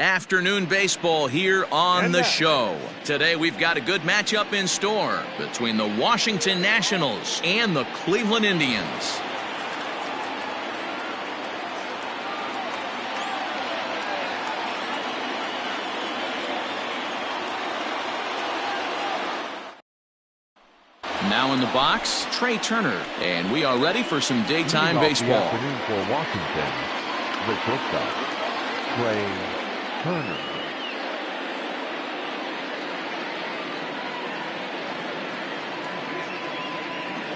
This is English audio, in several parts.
Afternoon baseball here on the show. Today we've got a good matchup in store between the Washington Nationals and the Cleveland Indians. Now in the box, Trey Turner, and we are ready for some daytime baseball. Afternoon for Washington, the shortstop, Trey Turner.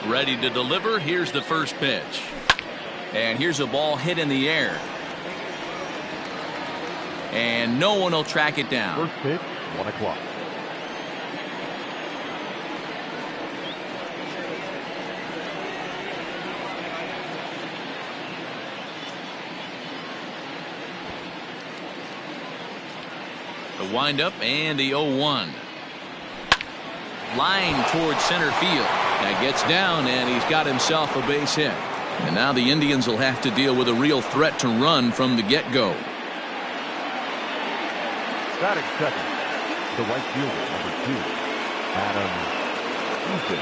Ready to deliver. Here's the first pitch. And here's a ball hit in the air. And no one will track it down. First pitch, 1 o'clock. The windup and the 0-1. Line towards center field. That gets down, and he's got himself a base hit. And now the Indians will have to deal with a real threat to run from the get-go. Batting second, the right fielder, number 2, Adam Eaton.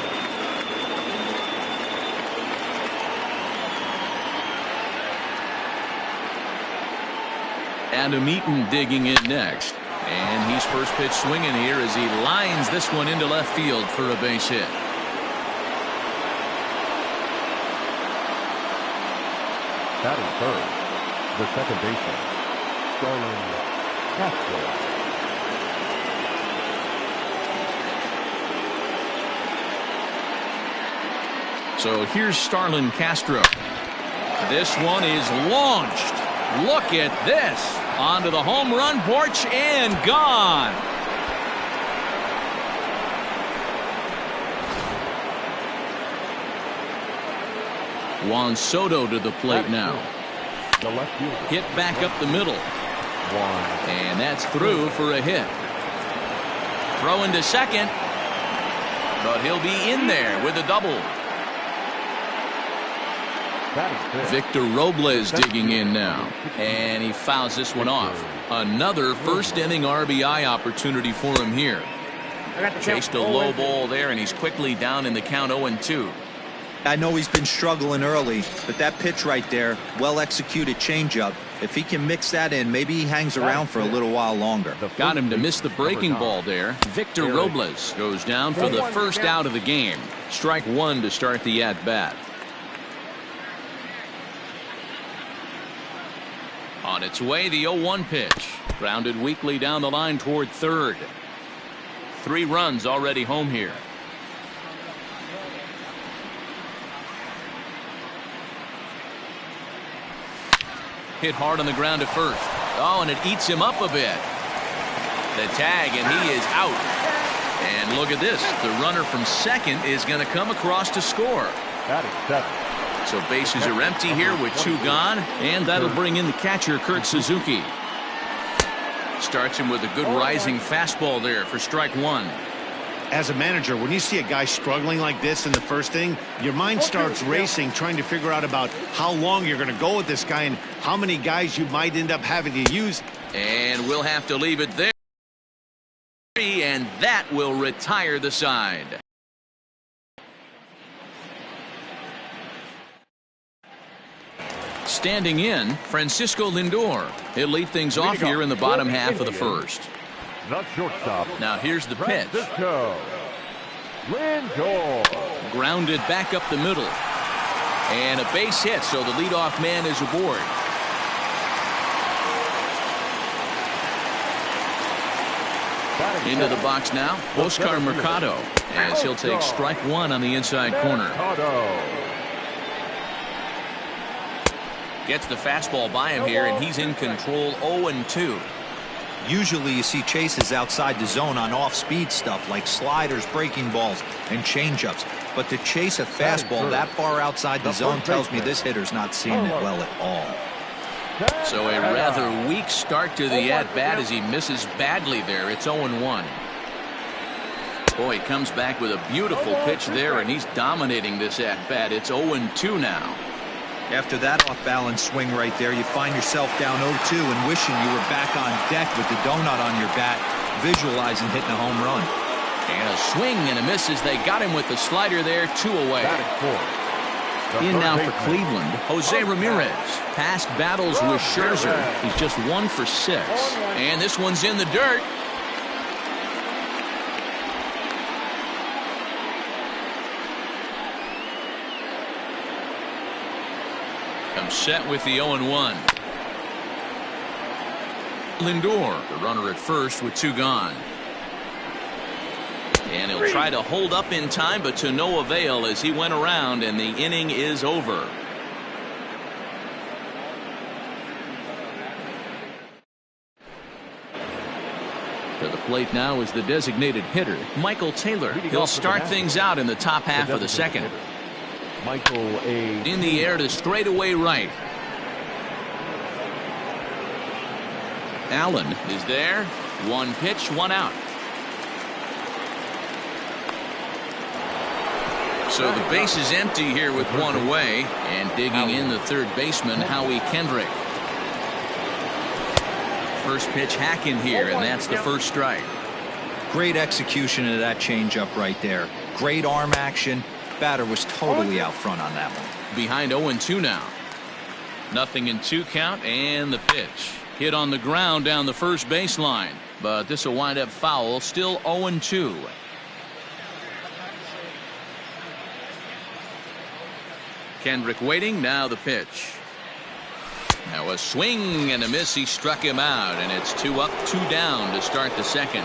Adam Eaton digging in next. And he's first pitch swinging here as he lines this one into left field for a base hit. Batting third, the second baseman, Starlin Castro. So here's Starlin Castro. This one is launched. Look at this. Onto the home run porch and gone. Juan Soto to the plate now. The left fielder. Hit back up the middle. And that's through for a hit. Throw into second. But he'll be in there with a double. Victor Robles digging in now. And he fouls this one off. Another first inning RBI opportunity for him here. Chased a low ball there, and he's quickly down in the count 0-2. I know he's been struggling early, but that pitch right there, well-executed changeup. If he can mix that in, maybe he hangs around for a little while longer. Got him to miss the breaking ball there. Victor Robles goes down for the first out of the game. Strike one to start the at-bat. On its way, the 0-1 pitch. Grounded weakly down the line toward third. 3 runs already home here. Hit hard on the ground to first. Oh, and it eats him up a bit. The tag, and he is out. And look at this. The runner from second is going to come across to score. That is 7. So bases are empty here with 2 gone, and that'll bring in the catcher, Kurt Suzuki. Starts him with a good rising fastball there for strike 1. As a manager, when you see a guy struggling like this in the first inning, your mind starts racing, trying to figure out about how long you're going to go with this guy and how many guys you might end up having to use. And we'll have to leave it there. And that will retire the side. Standing in, Francisco Lindor. He'll lead things off here in the bottom half of the first. The shortstop. Now here's the pitch. Francisco Lindor. Grounded back up the middle. And a base hit, so the leadoff man is aboard. Into the box now, Oscar Mercado, as he'll take strike 1 on the inside corner. Gets the fastball by him here, and he's in control 0-2. Usually you see chases outside the zone on off-speed stuff like sliders, breaking balls, and changeups. But to chase a fastball that far outside the zone tells me this hitter's not seeing it well at all. So a rather weak start to the at-bat as he misses badly there. It's 0-1. Boy, he comes back with a beautiful pitch there, and he's dominating this at-bat. It's 0-2 now. After that off-balance swing right there, you find yourself down 0-2 and wishing you were back on deck with the donut on your bat, visualizing hitting a home run. And a swing and a miss as they got him with the slider there, 2 away. Batting fourth. In now for Cleveland, Jose Ramirez. Past battles with Scherzer. He's just 1 for 6. And this one's in the dirt. Comes set with the 0-1. Lindor, the runner at first with 2 gone. And he'll try to hold up in time, but to no avail as he went around and the inning is over. To the plate now is the designated hitter, Michael Taylor. He'll start things out in the top half of the second. Michael A. In the air to straightaway right. Allen is there. 1 pitch, 1 out. So the base is empty here with 1 away, and digging in the third baseman, Howie Kendrick. First pitch hack in here, and that's the first strike. Great execution of that changeup right there. Great arm action. Batter was totally out front on that one. Behind 0-2 now. Nothing in 2 count, and the pitch. Hit on the ground down the first baseline, but this will wind up foul. Still 0-2. Kendrick waiting. Now the pitch. Now a swing and a miss. He struck him out, and it's 2 up, 2 down to start the second.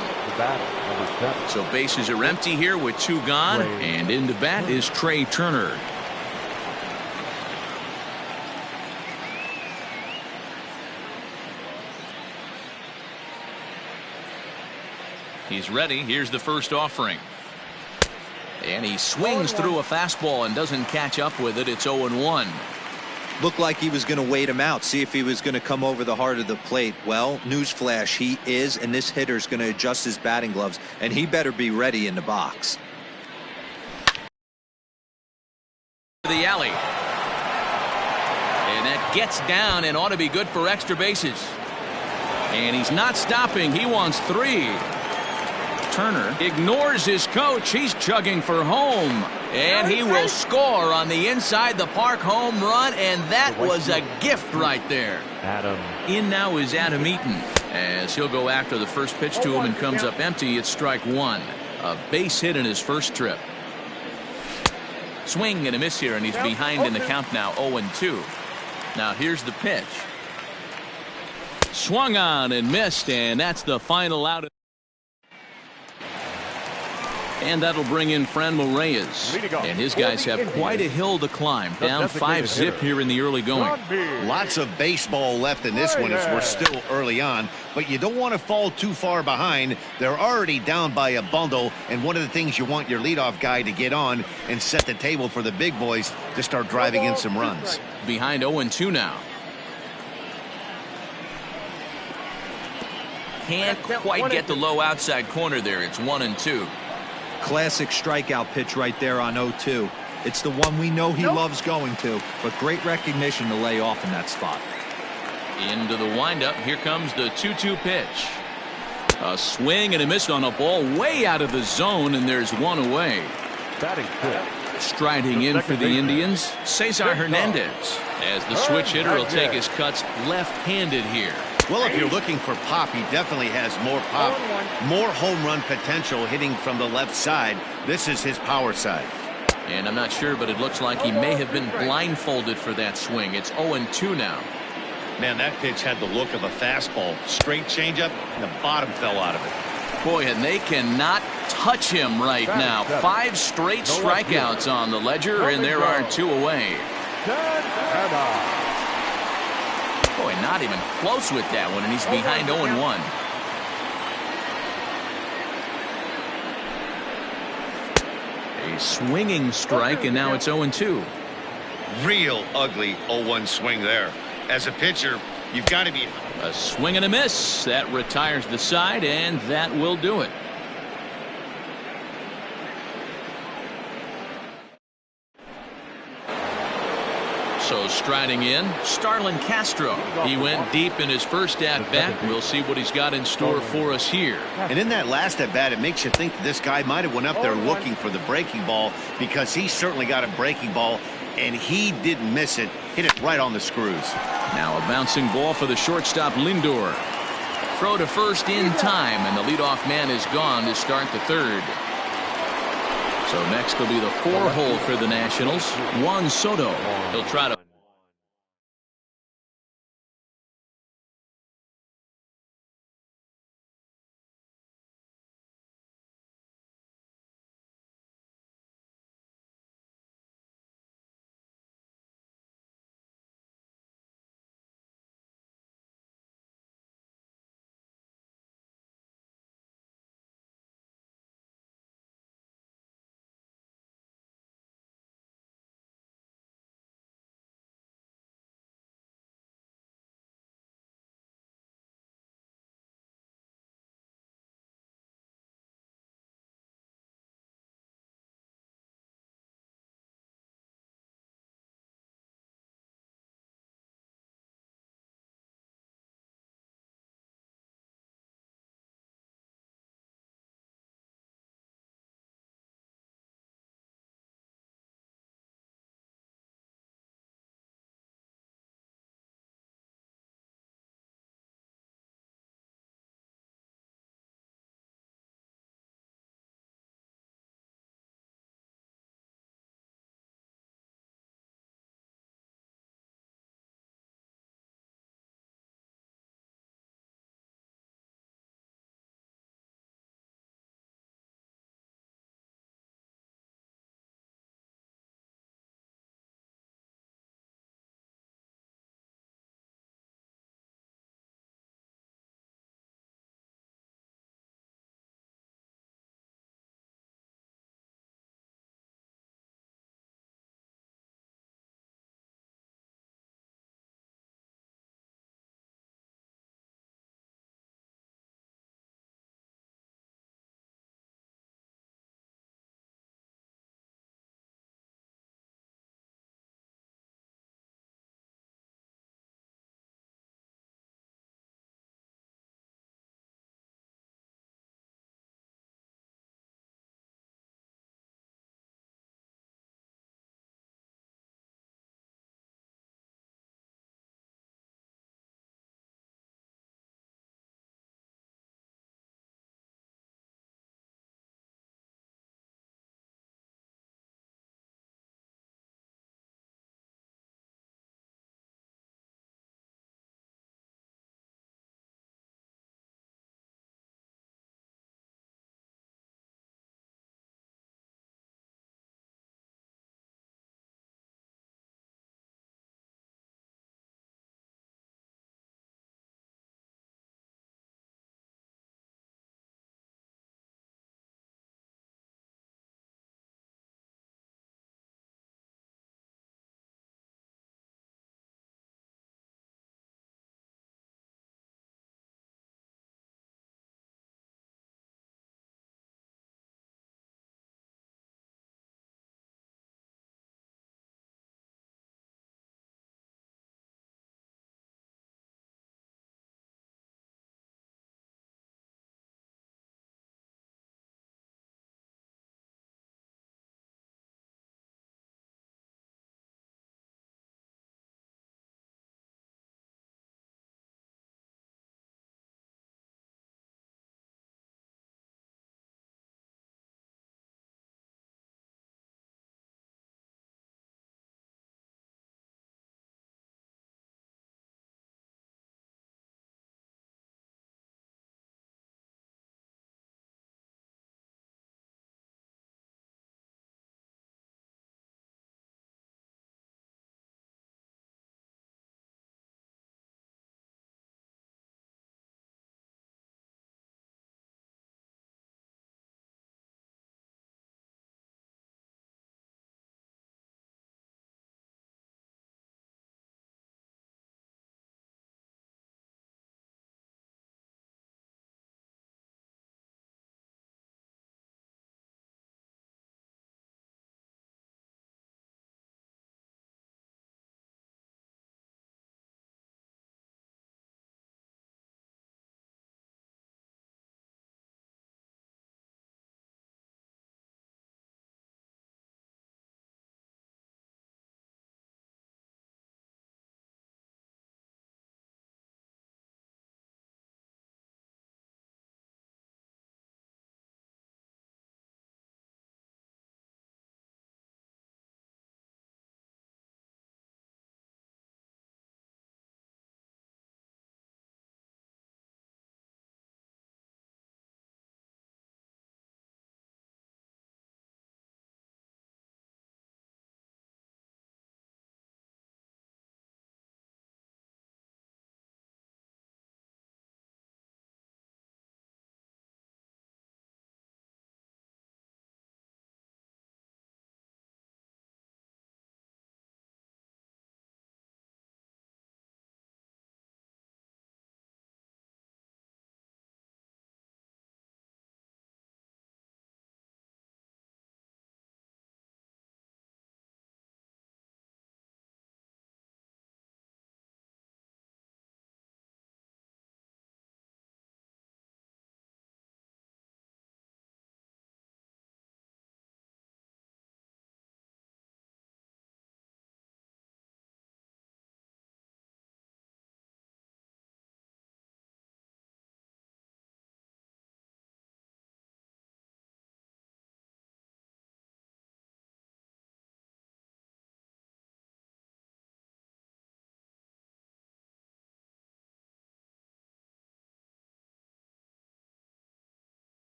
So bases are empty here with 2 gone, and in the bat is Trey Turner. He's ready. Here's the first offering. And he swings through a fastball and doesn't catch up with it. It's 0-1. Looked like he was going to wait him out, see if he was going to come over the heart of the plate. Well, newsflash, he is, and this hitter's going to adjust his batting gloves, and he better be ready in the box. The alley. And that gets down and ought to be good for extra bases. And he's not stopping. He wants 3. Turner ignores his coach. He's chugging for home, and he will score on the inside the park home run, and that was a gift right there. Adam. In now is Adam Eaton as he'll go after the first pitch to him and comes up empty. It's strike 1. A base hit in his first trip. Swing and a miss here, and he's behind in the count now, 0-2. Now here's the pitch. Swung on and missed, and that's the final out. And that'll bring in Franmil Reyes. And his guys have quite a hill to climb. Down 5-zip here in the early going. Lots of baseball left in this one as we're still early on. But you don't want to fall too far behind. They're already down by a bundle. And one of the things you want your leadoff guy to get on and set the table for the big boys to start driving in some runs. Behind 0-2 now. Can't quite get the low outside corner there. It's 1-2. Classic strikeout pitch right there on 0-2. It's the one we know he loves going to, but great recognition to lay off in that spot. Into the windup. Here comes the 2-2 pitch. A swing and a miss on a ball way out of the zone, and there's 1 away. Batting fifth. Striding in for the Indians, Cesar Hernandez, as the switch hitter will take his cuts left-handed here. Well, if you're looking for pop, he definitely has more pop, more home run potential hitting from the left side. This is his power side. And I'm not sure, but it looks like he may have been blindfolded for that swing. It's 0-2 now. Man, that pitch had the look of a fastball. Straight changeup, and the bottom fell out of it. Boy, and they cannot touch him right now. 5 straight strikeouts on the ledger, and there are 2 away. Boy, not even close with that one, and he's behind 0-1. A swinging strike, and now it's 0-2. Real ugly 0-1 swing there. As a pitcher, you've got to be... A swing and a miss. That retires the side, and that will do it. So striding in, Starlin Castro. He went deep in his first at-bat. We'll see what he's got in store for us here. And in that last at-bat, it makes you think that this guy might have went up there looking for the breaking ball, because he certainly got a breaking ball, and he didn't miss it. Hit it right on the screws. Now a bouncing ball for the shortstop, Lindor. Throw to first in time, and the leadoff man is gone to start the third. So next will be the 4-hole for the Nationals, Juan Soto. He'll try to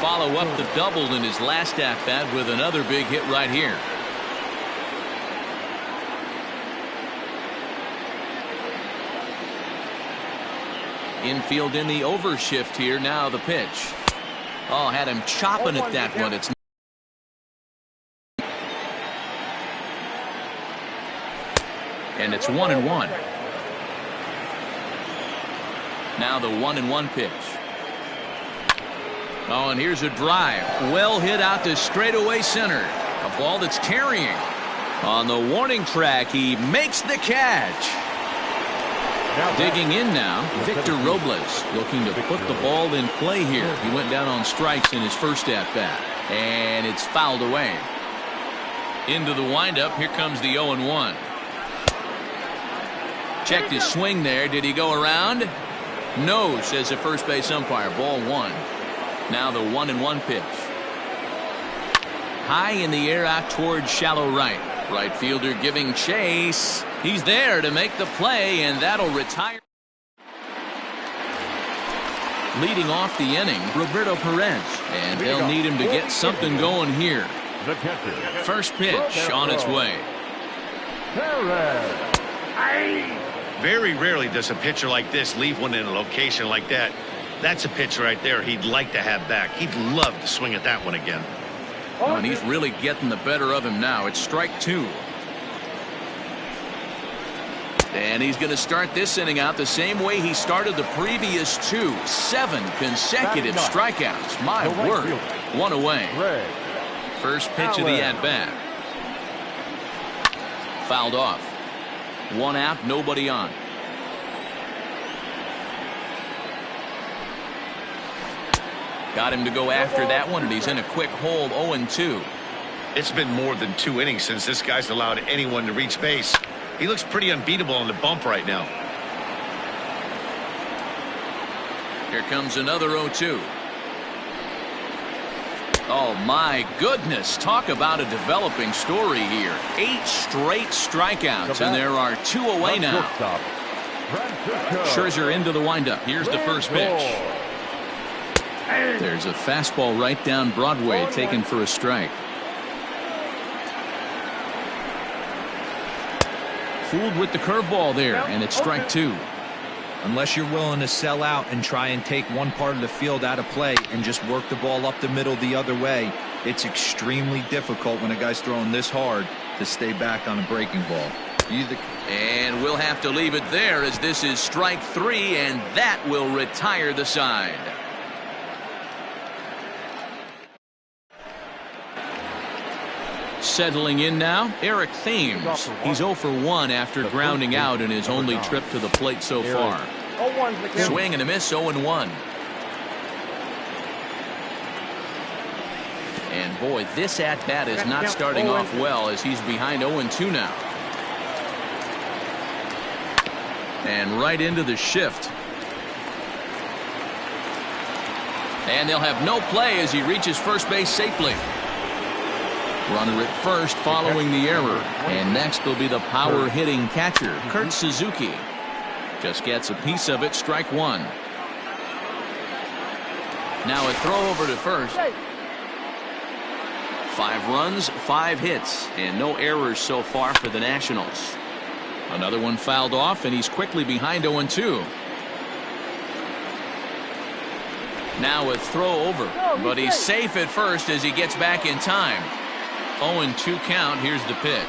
follow up the double in his last at-bat with another big hit right here. Infield in the overshift here. Now the pitch. Oh, had him chopping at that one. It's and it's 1-1. Now the 1-1 pitch. Oh, and here's a drive. Well hit out to straightaway center. A ball that's carrying. On the warning track, he makes the catch. Digging in now, Victor Robles looking to put the ball in play here. He went down on strikes in his first at-bat, and it's fouled away. Into the windup, here comes the 0-1. Checked his swing there. Did he go around? No, says the first base umpire. Ball one. Now the 1-1 pitch. High in the air out towards shallow right. Right fielder giving chase. He's there to make the play, and that'll retire. Leading off the inning, Roberto Perez. And they'll need him to get something going here. First pitch on its way. Very rarely does a pitcher like this leave one in a location like that. That's a pitch right there he'd like to have back. He'd love to swing at that one again. Oh, and he's really getting the better of him now. It's strike two. And he's going to start this inning out the same way he started the previous two. 7 consecutive strikeouts. My word. One away. First pitch of the at-bat. Fouled off. One out, nobody on. Got him to go after that one, and he's in a quick hold. 0-2. It's been more than 2 innings since this guy's allowed anyone to reach base. He looks pretty unbeatable on the bump right now. Here comes another 0-2. Oh, my goodness. Talk about a developing story here. 8 straight strikeouts, and there are 2 away now. Scherzer into the windup. Here's the first pitch. There's a fastball right down Broadway, taken for a strike. Fooled with the curveball there, and it's strike 2. Unless you're willing to sell out and try and take one part of the field out of play and just work the ball up the middle the other way, it's extremely difficult when a guy's throwing this hard to stay back on a breaking ball. And we'll have to leave it there, as this is strike 3, and that will retire the side. Settling in now, Eric Thames. He's 0 for 1 after grounding out in his only trip to the plate so far. Swing and a miss, 0-1. And boy, this at-bat is not starting off well, as he's behind 0-2 now. And right into the shift. And they'll have no play as he reaches first base safely. Runner at first following the error. And next will be the power hitting catcher, Kurt Suzuki. Just gets a piece of it, strike 1. Now a throw over to first. 5 runs, 5 hits, and no errors so far for the Nationals. Another one fouled off, and he's quickly behind 0-2. Now a throw over, but he's safe at first as he gets back in time. 0-2 count. Here's the pitch.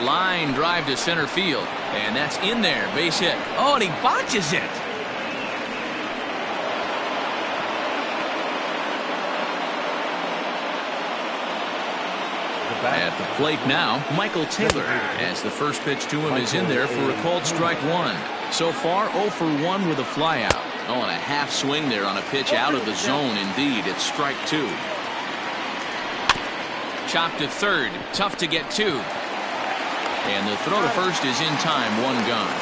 Line drive to center field, and that's in there. Base hit. Oh, and he botches it. At the plate now, Michael Taylor, as the first pitch to him is in there for a called strike 1. So far, 0 for 1 with a flyout. Oh, and a half swing there on a pitch out of the zone. Indeed, it's strike 2. Chopped to third. Tough to get to. And the throw to first is in time. 1 gone.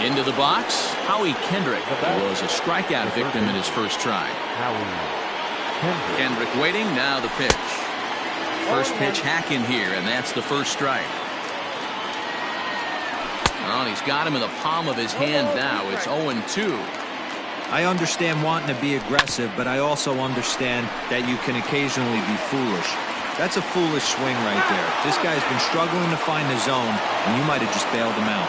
Into the box, Howie Kendrick was a strikeout victim in his first try. Kendrick waiting. Now the pitch. First pitch hack in here, and that's the first strike. Oh, and he's got him in the palm of his hand now. It's 0-2. I understand wanting to be aggressive, but I also understand that you can occasionally be foolish. That's a foolish swing right there. This guy's been struggling to find the zone, and you might have just bailed him out.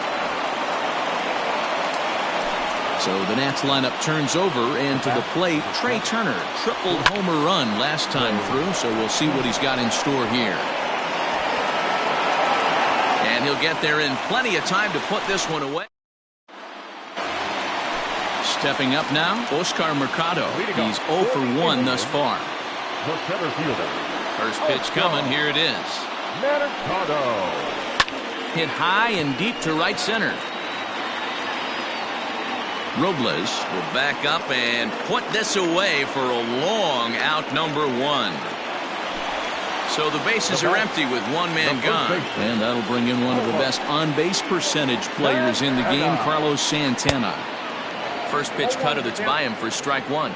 So the Nats lineup turns over, and to the plate, Trey Turner. Tripled homer run last time through, so we'll see what he's got in store here. And he'll get there in plenty of time to put this one away. Stepping up now, Oscar Mercado. He's 0 for 1 thus far. The center fielder. First pitch coming. Here it is. Mercado. Hit high and deep to right center. Robles will back up and put this away for a long out, number 1. So the bases are empty with one man gone. And that'll bring in one of the best on-base percentage players in the game, Carlos Santana. First pitch cutter that's by him for strike 1.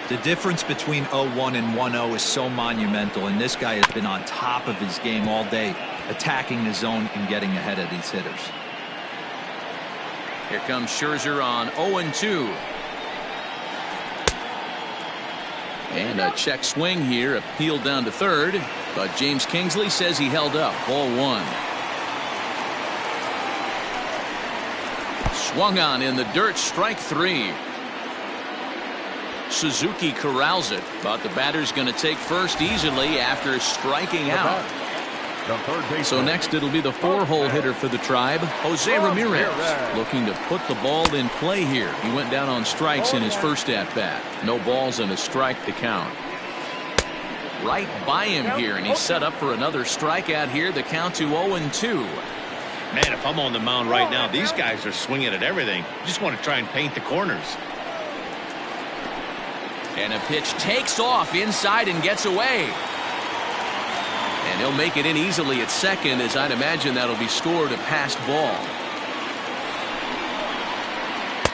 The difference between 0-1 and 1-0 is so monumental, and this guy has been on top of his game all day, attacking the zone and getting ahead of these hitters. Here comes Scherzer on 0-2. And a check swing here, appealed down to third, but James Kingsley says he held up. Ball 1. Swung on in the dirt, strike 3. Suzuki corrals it, but the batter's going to take first easily after striking out. So next it'll be the 4-hole hitter for the Tribe, Jose Ramirez, looking to put the ball in play here. He went down on strikes in his first at-bat. No balls and a strike to count. Right by him here, and he's set up for another strikeout here. The count to 0-2. Man, if I'm on the mound right now, these guys are swinging at everything. Just want to try and paint the corners. And a pitch takes off inside and gets away. And he'll make it in easily at second, as I'd imagine that'll be scored a passed ball.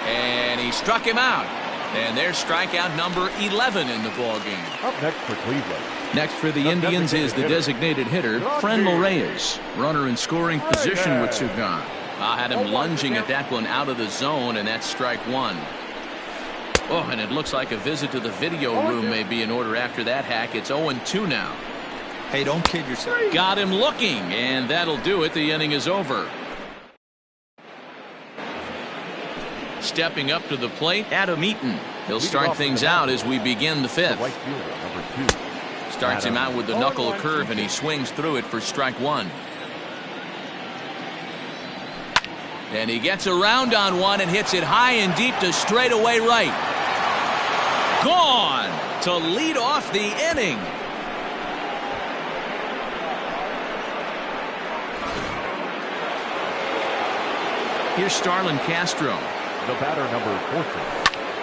And he struck him out. And there's strikeout number 11 in the ballgame. Up next for Cleveland. Next for the Indians is the designated hitter, Franmil Reyes. Runner in scoring position with Sugan. I had him lunging at that one out of the zone, and that's strike 1. Oh, and it looks like a visit to the video room may be in order after that hack. It's 0-2 now. Hey, don't kid yourself. Got him looking, and that'll do it. The inning is over. Stepping up to the plate, Adam Eaton. He'll start things out as we begin the 5th. Right fielder, number 2. Starts him out with the knuckle curve, and he swings through it for strike 1. And he gets around on one and hits it high and deep to straightaway right. Gone to lead off the inning. Here's Starlin Castro. The batter, number 14.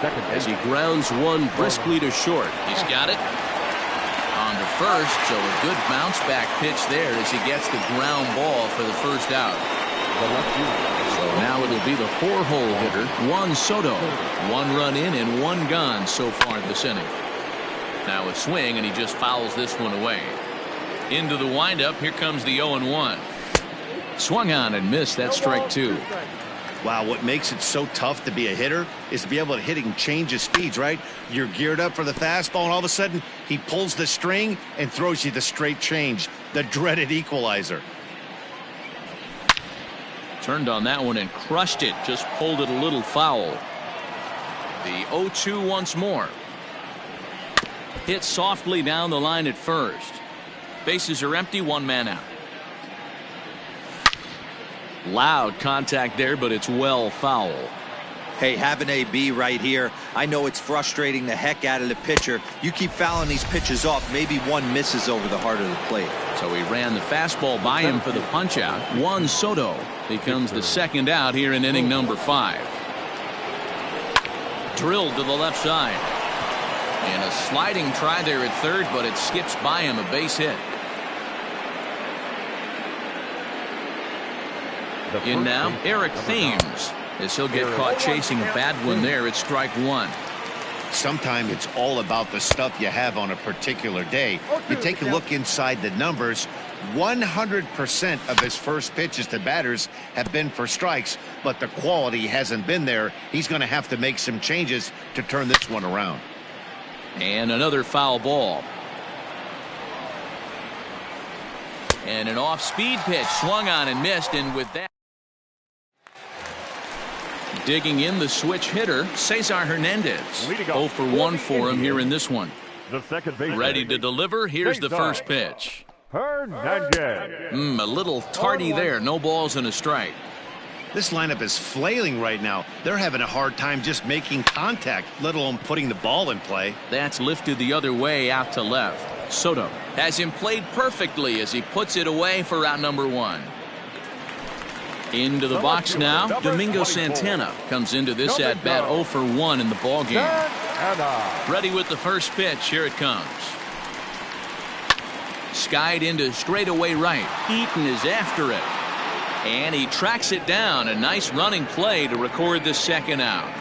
Second As he grounds one briskly to short. He's got it. On to first, so a good bounce back pitch there as he gets the ground ball for the first out. The left fielder. So now it'll be the 4-hole hitter, Juan Soto. 1 run in and 1 gone so far this inning. Now a swing, and he just fouls this one away. Into the windup, here comes the 0-1. Swung on and missed. That's strike 2. Wow, what makes it so tough to be a hitter is to be able to hit and change his speeds, right? You're geared up for the fastball, and all of a sudden, he pulls the string and throws you the straight change, the dreaded equalizer. Turned on that one and crushed it. Just pulled it a little foul. The 0-2 once more. Hit softly down the line at first. Bases are empty, 1 man out. Loud contact there, but it's well foul. Hey, have an AB right here. I know it's frustrating the heck out of the pitcher. You keep fouling these pitches off, maybe one misses over the heart of the plate. So he ran the fastball by him for the punch out. Juan Soto becomes the second out here in inning number 5. Drilled to the left side. And a sliding try there at third, but it skips by him, a base hit. In now, Eric Thames, as he'll get caught chasing a bad one there at strike 1. Sometimes it's all about the stuff you have on a particular day. You take a look inside the numbers. 100% of his first pitches to batters have been for strikes, but the quality hasn't been there. He's going to have to make some changes to turn this one around. And another foul ball. And an off-speed pitch swung on and missed, and with that, digging in the switch hitter, Cesar Hernandez. 0 for 1 for him here in this one. The second baseman. Ready to deliver. Here's the first pitch. Hernandez. A little tardy there. No balls and a strike. This lineup is flailing right now. They're having a hard time just making contact, let alone putting the ball in play. That's lifted the other way out to left. Soto has him played perfectly as he puts it away for out number 1. Into the box now. Domingo Santana comes into this at bat 0 for 1 in the ball game. Ready with the first pitch. Here it comes. Skied into straightaway right. Eaton is after it. And he tracks it down. A nice running play to record the second out.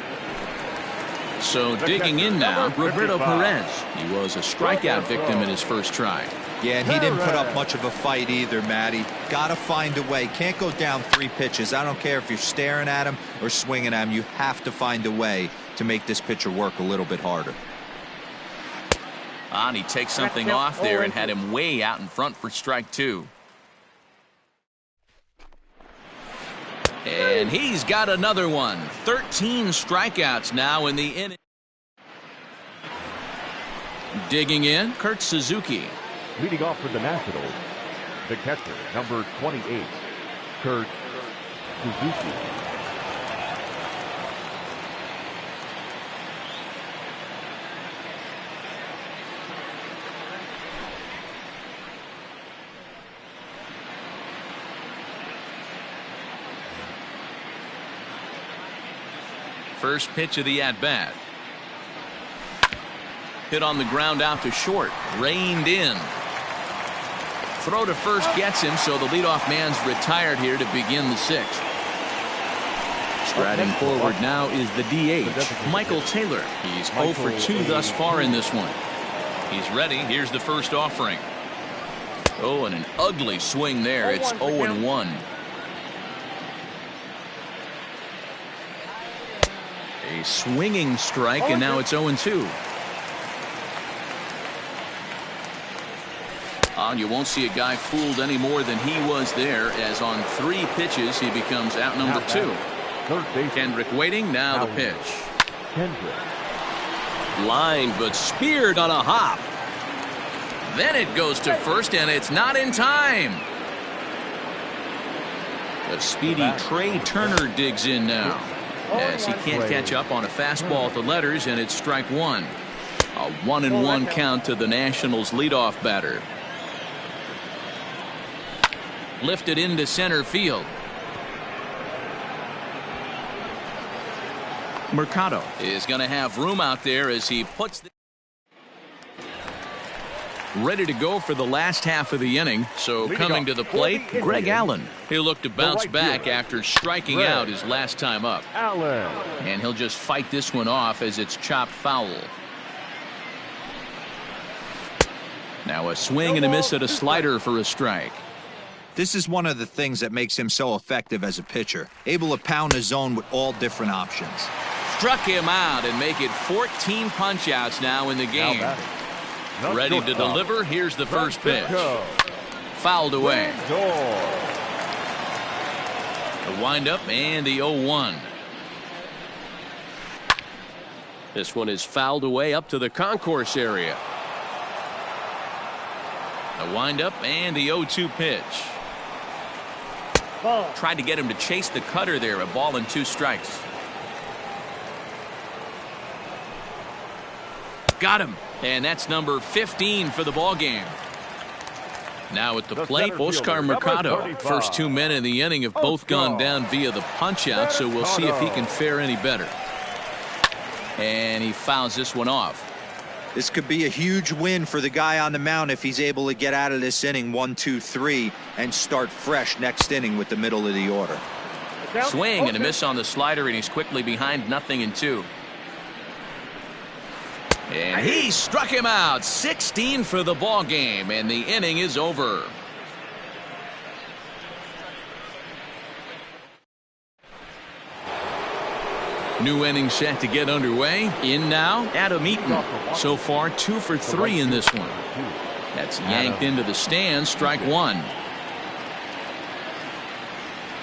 So digging in now, Roberto Perez. He was a strikeout victim in his first try. Yeah, and he didn't put up much of a fight either, Matty. Got to find a way. Can't go down 3 pitches. I don't care if you're staring at him or swinging at him. You have to find a way to make this pitcher work a little bit harder. And he takes something off there and had him way out in front for strike 2. And he's got another one. 13 strikeouts now in the inning. Digging in, Kurt Suzuki. Leading off for the Nationals, the catcher, number 28, Kurt Suzuki. First pitch of the at-bat. Hit on the ground out to short. Reined in. Throw to first gets him, so the leadoff man's retired here to begin the 6th. Striding forward now is the DH, Michael Taylor. He's 0 for 2 thus far in this one. He's ready. Here's the first offering. Oh, and an ugly swing there. It's 0-1. A swinging strike, and now it's 0-2. You won't see a guy fooled any more than he was there, as on 3 pitches he becomes out number 2. Kendrick waiting. Now the pitch. Lined but speared on a hop. Then it goes to first, and it's not in time. The speedy Trey Turner digs in now, as he can't catch up on a fastball at the letters, and it's strike 1. A 1-1 count to the Nationals leadoff batter. Lifted into center field. Mercado is going to have room out there as he puts the ready to go for the last half of the inning. So coming to the plate, Greg Allen. He'll look to bounce back after striking out his last time up. And he'll just fight this one off as it's chopped foul. Now a swing and a miss at a slider for a strike. This is one of the things that makes him so effective as a pitcher. Able to pound the zone with all different options. Struck him out and make it 14 punch-outs now in the game. Ready to deliver. Here's the first pitch. Fouled away. The windup and the 0-1. This one is fouled away up to the concourse area. The windup and the 0-2 pitch. Tried to get him to chase the cutter there. A ball and 2 strikes. Got him. And that's number 15 for the ball game. Now at the plate, Oscar Mercado. First 2 men in the inning have both gone down via the punch-out, so we'll see if he can fare any better. And he fouls this one off. This could be a huge win for the guy on the mound if he's able to get out of this inning 1, 2, 3 and start fresh next inning with the middle of the order. Swing and a miss on the slider, and he's quickly behind 0-2. And he struck him out. 16 for the ball game, and the inning is over. New inning set to get underway. In now, Adam Eaton. So far, 2 for 3 in this one. That's yanked into the stands. Strike one.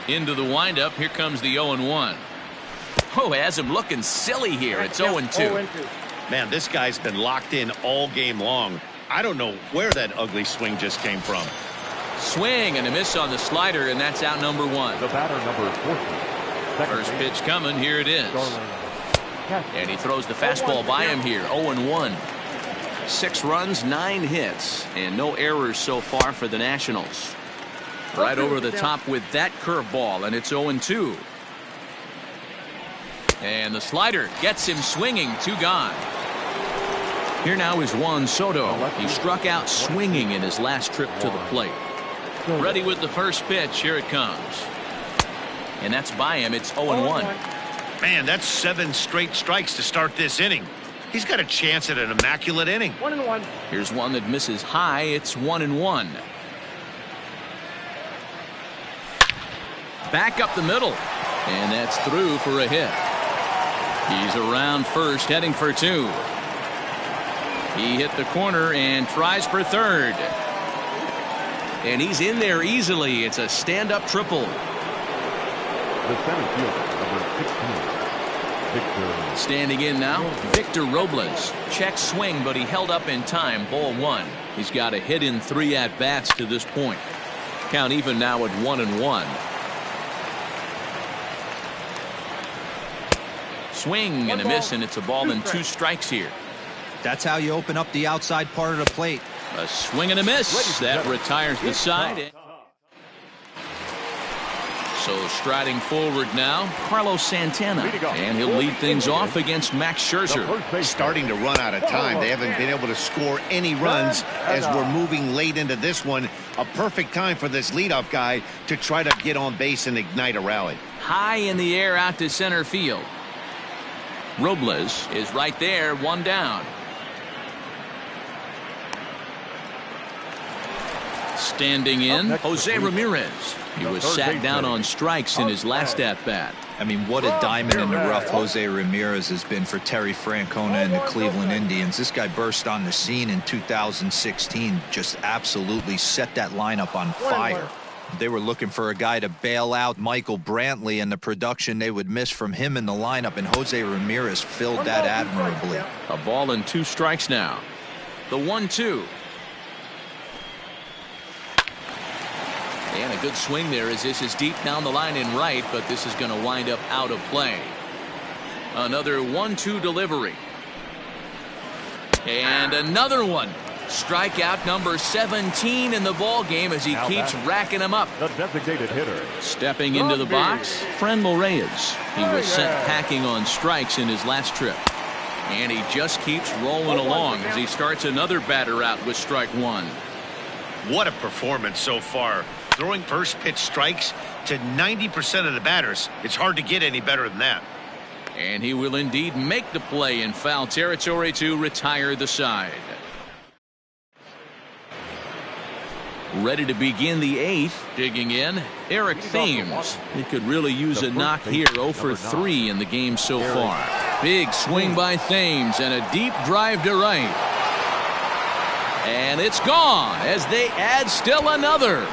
Into the windup. Here comes the 0-1. Oh, has him looking silly here. It's 0-2. Man, this guy's been locked in all game long. I don't know where that ugly swing just came from. Swing and a miss on the slider, and that's out number 1. The batter, number 14. First pitch coming. Here it is. And he throws the fastball by him here. 0-1. 6 runs, 9 hits, and no errors so far for the Nationals. Right over the top with that curveball, and it's 0-2. And the slider gets him swinging. 2 gone. Here now is Juan Soto. He struck out swinging in his last trip to the plate. Ready with the first pitch. Here it comes. And that's by him. It's 0-1. Man, that's 7 straight strikes to start this inning. He's got a chance at an immaculate inning. 1-1. Here's one that misses high. It's 1-1. Back up the middle. And that's through for a hit. He's around first, heading for 2. He hit the corner and tries for third. And he's in there easily. It's a stand-up triple. The center fielder, number 16. Victor. Standing in now, Victor Robles. Check swing, but he held up in time. Ball 1. He's got a hit in 3 at-bats to this point. Count even now at 1-1. Swing and a miss, and it's a ball and 2 strikes here. That's how you open up the outside part of the plate. A swing and a miss. That retires the side. So striding forward now, Carlos Santana. And he'll lead things off against Max Scherzer. Starting to run out of time. They haven't been able to score any runs as we're moving late into this one. A perfect time for this leadoff guy to try to get on base and ignite a rally. High in the air out to center field. Robles is right there, 1 down. Standing in, Jose Ramirez. He was sat down on strikes in his last at-bat. I mean, what a diamond in the rough Jose Ramirez has been for Terry Francona and the Cleveland Indians. This guy burst on the scene in 2016, just absolutely set that lineup on fire. They were looking for a guy to bail out Michael Brantley, and the production they would miss from him in the lineup, and Jose Ramirez filled that admirably. A ball and 2 strikes now. The 1-2. And a good swing there as this is deep down the line in right, but this is going to wind up out of play. Another 1-2 delivery. And another one. Strikeout number 17 in the ball game as he keeps racking them up. The designated hitter. Stepping into the box, Franmil Reyes. He was sent packing on strikes in his last trip. And he just keeps rolling along as he starts another batter out with strike 1. What a performance so far. Throwing first pitch strikes to 90% of the batters. It's hard to get any better than that. And he will indeed make the play in foul territory to retire the side. Ready to begin the 8th. Digging in, Eric Thames. He could really use a knock here. 0 for 3 in the game so far. Big swing by Thames and a deep drive to right. And it's gone as they add still another.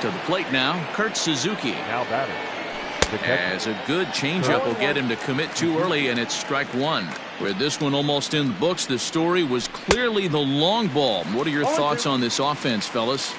To the plate now, Kurt Suzuki. Now batter. As a good changeup will get him to commit too early, and it's strike 1. With this one almost in the books, the story was clearly the long ball. What are your thoughts on this offense, fellas?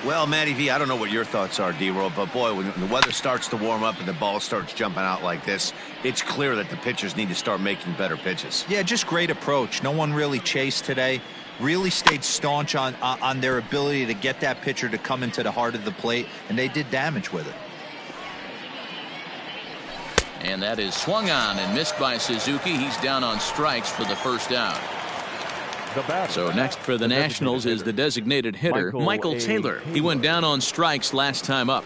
Well, Matty V, I don't know what your thoughts are, D-Roll, but boy, when the weather starts to warm up and the ball starts jumping out like this, it's clear that the pitchers need to start making better pitches. Yeah, just great approach. No one really chased today. Really stayed staunch on their ability to get that pitcher to come into the heart of the plate, and they did damage with it. And that is swung on and missed by Suzuki. He's down on strikes for the first out. So next for the Nationals is the designated hitter, Michael Taylor. He went down on strikes last time up.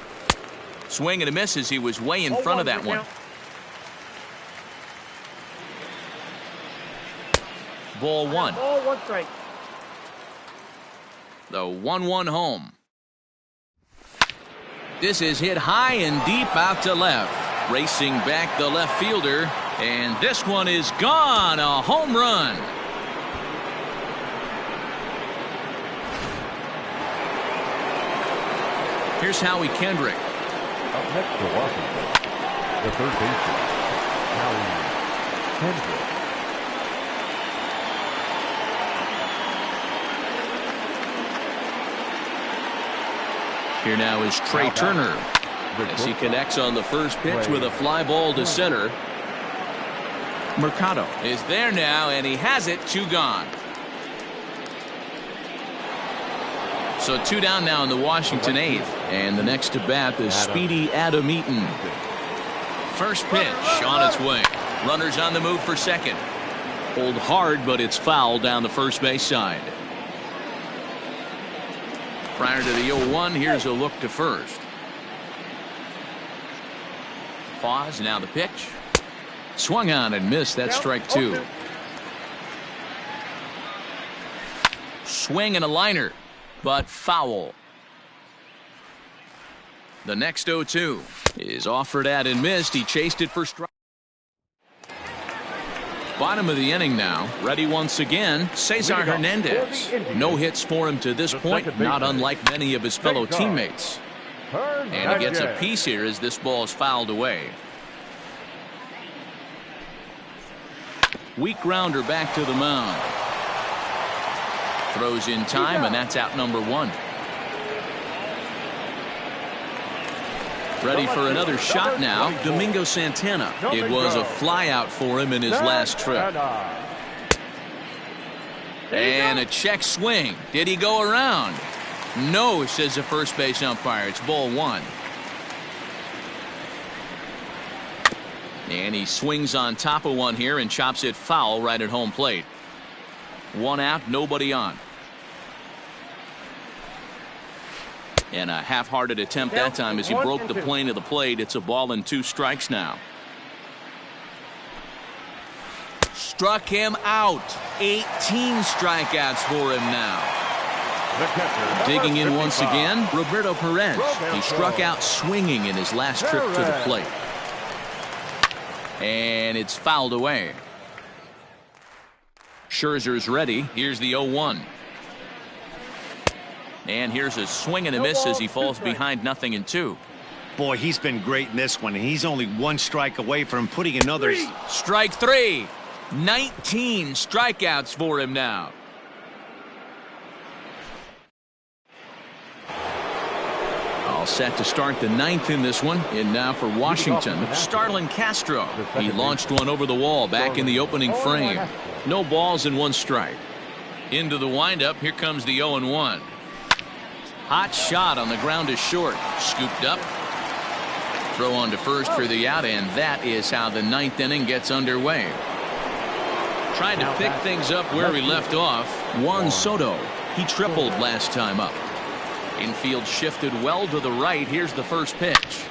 Swing and a miss as he was way in front of that one. Ball 1. Ball 1 strike. The 1-1 home. This is hit high and deep out to left. Racing back the left fielder. And this one is gone. A home run. Here's Howie Kendrick. Up next for Washington, the third baseman, Howie Kendrick. Here now is Trey Turner as he connects on the first pitch with a fly ball to center. Mercado is there now, and he has it. 2 gone. So 2 down now in the Washington 8th, and the next to bat is Speedy Adam Eaton. First pitch on its way. Runners on the move for second. Pulled hard, but it's foul down the first base side. Prior to the 0-1, here's a look to first. Pause, now the pitch. Swung on and missed. That's strike 2. Swing and a liner, but foul. The next 0-2 is offered at and missed. He chased it for strike. Bottom of the inning now. Ready once again, Cesar Hernandez. No hits for him to this point, not unlike many of his fellow teammates. And he gets a piece here as this ball is fouled away. Weak grounder back to the mound. Throws in time, and that's out number 1. Ready for another shot now, Domingo Santana. It was a fly out for him in his last trip. And a check swing. Did he go around? No, says the first base umpire. It's ball 1. And he swings on top of one here and chops it foul right at home plate. 1 out, nobody on. And a half-hearted attempt that time as he broke the plane of the plate. It's a ball and 2 strikes now. Struck him out. 18 strikeouts for him now. Digging in once again, Roberto Perez. He struck out swinging in his last trip to the plate. And it's fouled away. Scherzer's ready. Here's the 0-1. And here's a swing and a miss as he falls behind 0-2. Boy, he's been great in this one. He's only 1 strike away from putting another. Strike 3. 19 strikeouts for him now. All set to start the 9th in this one. And now for Washington, Starlin Castro. He launched one over the wall back in the opening frame. No balls and 1 strike. Into the windup. Here comes the 0-1. Hot shot on the ground to short. Scooped up. Throw on to first for the out, and that is how the 9th inning gets underway. Trying to pick things up where we left off. Juan Soto. He tripled last time up. Infield shifted well to the right. Here's the first pitch.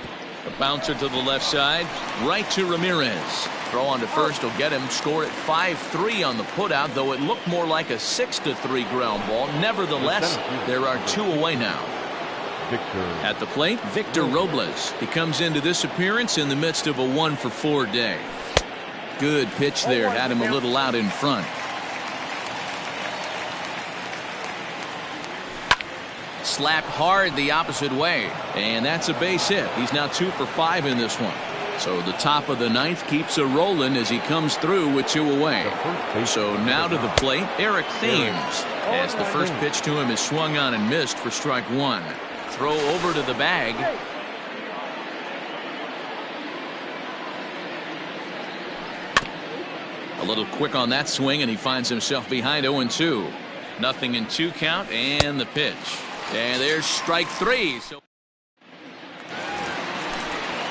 A bouncer to the left side. Right to Ramirez. Throw on to first will get him. Score at 5-3 on the putout, though it looked more like a 6-3 ground ball. Nevertheless, there are 2 away now. At the plate, Victor Robles. He comes into this appearance in the midst of a 1-for-4 day. Good pitch there. Had him a little out in front. Slapped hard the opposite way. And that's a base hit. He's now 2 for 5 in this one. So the top of the 9th keeps a rolling as he comes through with 2 away. So now to the plate, Eric Thames. As the first pitch to him is swung on and missed for strike 1. Throw over to the bag. A little quick on that swing, and he finds himself behind 0-2. 0-2 count, and the pitch. And there's strike 3. So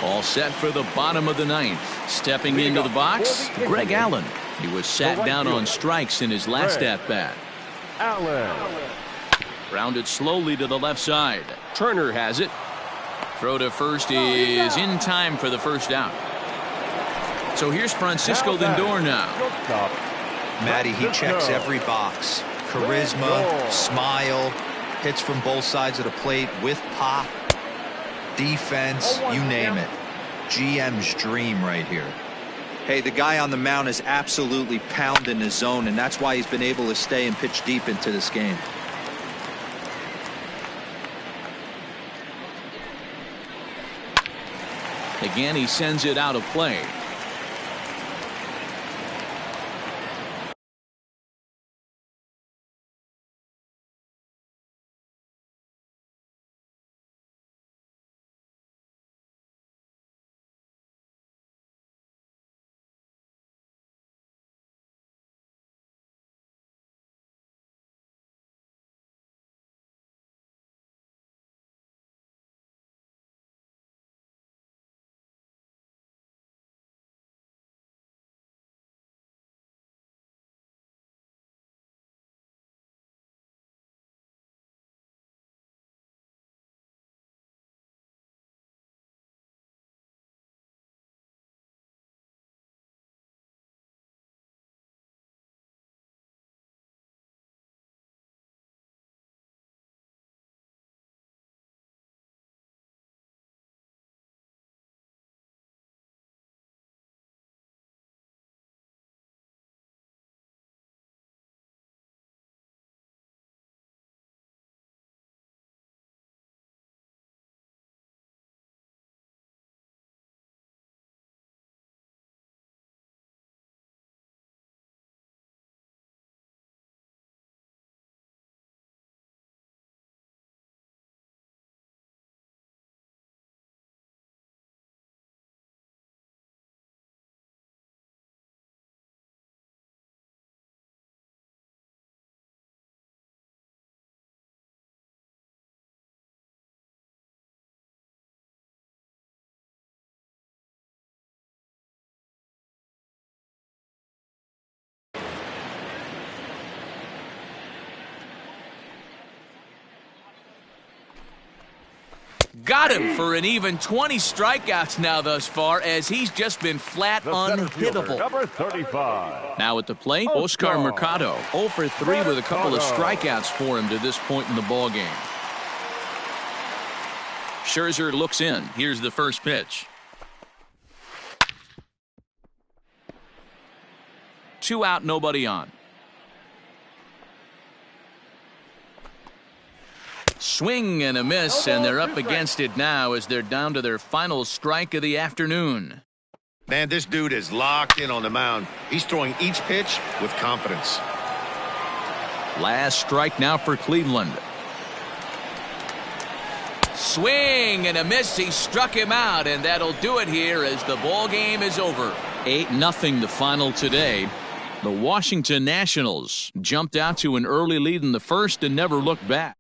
all set for the bottom of the 9th. Stepping into the box, Greg Allen. He was sat down on strikes in his last at-bat. Allen. Grounded slowly to the left side. Turner has it. Throw to first is in time for the first out. So here's Francisco Lindor now. Matty, he checks every box. Charisma, smile, hits from both sides of the plate with pop. defense, you name it. GM's dream right here. Hey, the guy on the mound is absolutely pounding his zone, and that's why he's been able to stay and pitch deep into this game. Again, he sends it out of play. Got him for an even 20 strikeouts now thus far, as he's just been flat unhittable. Number 35. Now at the plate, Oscar Mercado, 0 for 3 with a couple of strikeouts for him to this point in the ballgame. Scherzer looks in. Here's the first pitch. 2 out, nobody on. Swing and a miss, and they're up against it now as they're down to their final strike of the afternoon. Man, this dude is locked in on the mound. He's throwing each pitch with confidence. Last strike now for Cleveland. Swing and a miss. He struck him out, and that'll do it here as the ball game is over. 8-0 the final today. The Washington Nationals jumped out to an early lead in the first and never looked back.